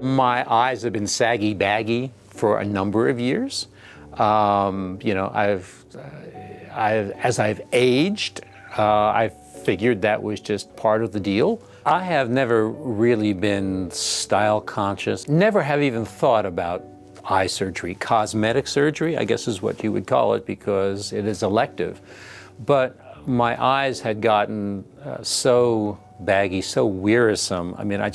My eyes have been saggy, baggy for a number of years. You know, as I've aged, I figured that was just part of the deal. I have never really been style conscious, never have even thought about eye surgery. Cosmetic surgery, I guess is what you would call it, because it is elective. But my eyes had gotten so baggy, so wearisome. I mean, I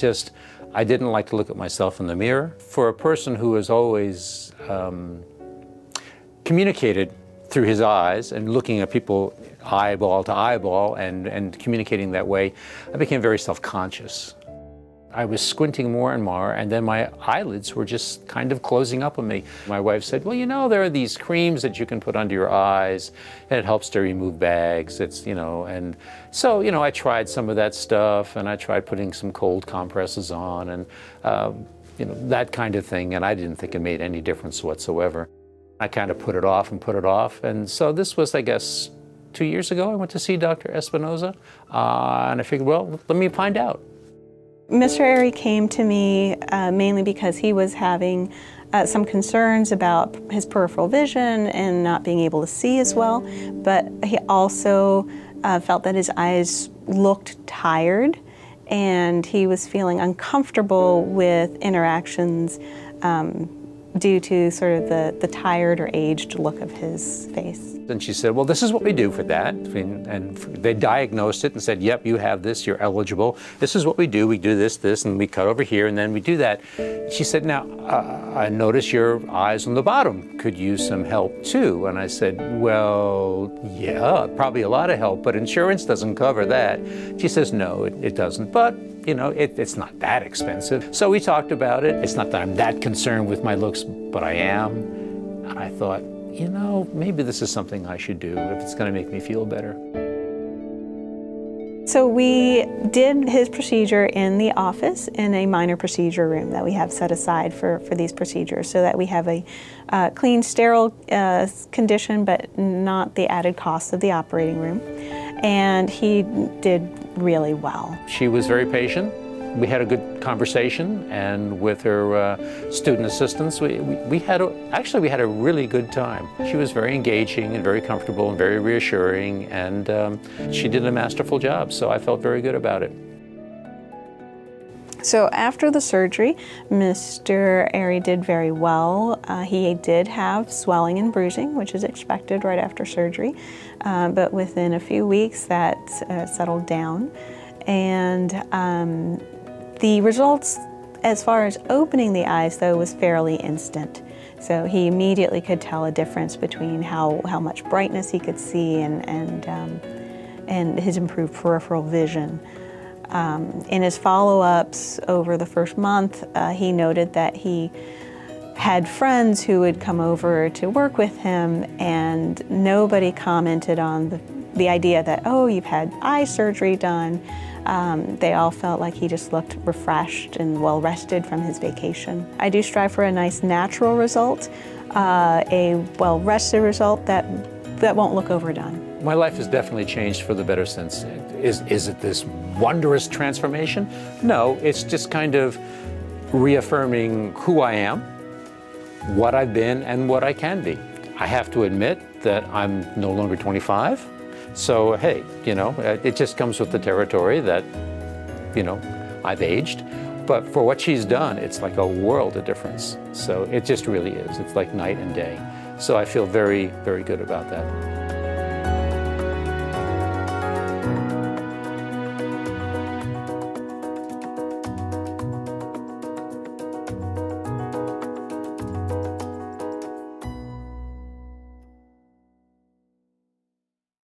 didn't like to look at myself in the mirror. For a person who has always communicated through his eyes and looking at people eyeball to eyeball and communicating that way, I became very self-conscious. I was squinting more and more, and then my eyelids were just kind of closing up on me. My wife said, well, you know, there are these creams that you can put under your eyes, and it helps to remove bags. It's, you know, and so, you know, I tried some of that stuff, and I tried putting some cold compresses on, and, you know, that kind of thing, and I didn't think it made any difference whatsoever. I kind of put it off, and so this was, I guess, 2 years ago. I went to see Dr. Espinoza, and I figured, well, let me find out. Mr. Airy came to me mainly because he was having some concerns about his peripheral vision and not being able to see as well, but he also felt that his eyes looked tired, and he was feeling uncomfortable with interactions due to sort of the tired or aged look of his face. And she said, well, this is what we do for that. And they diagnosed it and said, yep, you have this, you're eligible. This is what we do this, and we cut over here, and then we do that. She said, now, I notice your eyes on the bottom could use some help too. And I said, well, yeah, probably a lot of help, but insurance doesn't cover that. She says, no, it doesn't, but you know, it's not that expensive. So we talked about it. It's not that I'm that concerned with my looks, but I am. And I thought, you know, maybe this is something I should do if it's going to make me feel better. So we did his procedure in the office in a minor procedure room that we have set aside for these procedures, so that we have a clean, sterile condition, but not the added cost of the operating room. And he did really well. She was very patient. We had a good conversation, and with her student assistants, we had a really good time. She was very engaging and very comfortable and very reassuring, and she did a masterful job, so I felt very good about it. So after the surgery, Mr. Airy did very well. He did have swelling and bruising, which is expected right after surgery, but within a few weeks that settled down. And the results as far as opening the eyes, though, was fairly instant. So he immediately could tell a difference between how much brightness he could see and his improved peripheral vision. In his follow-ups over the first month, he noted that he had friends who would come over to work with him, and nobody commented on the idea that, oh, you've had eye surgery done. They all felt like he just looked refreshed and well-rested from his vacation. I do strive for a nice natural result, a well-rested result that won't look overdone. My life has definitely changed for the better since. Is it this wondrous transformation? No, it's just kind of reaffirming who I am, what I've been, and what I can be. I have to admit that I'm no longer 25. So, hey, you know, it just comes with the territory that, you know, I've aged. But for what she's done, it's like a world of difference. So it just really is. It's like night and day. So I feel very, very good about that.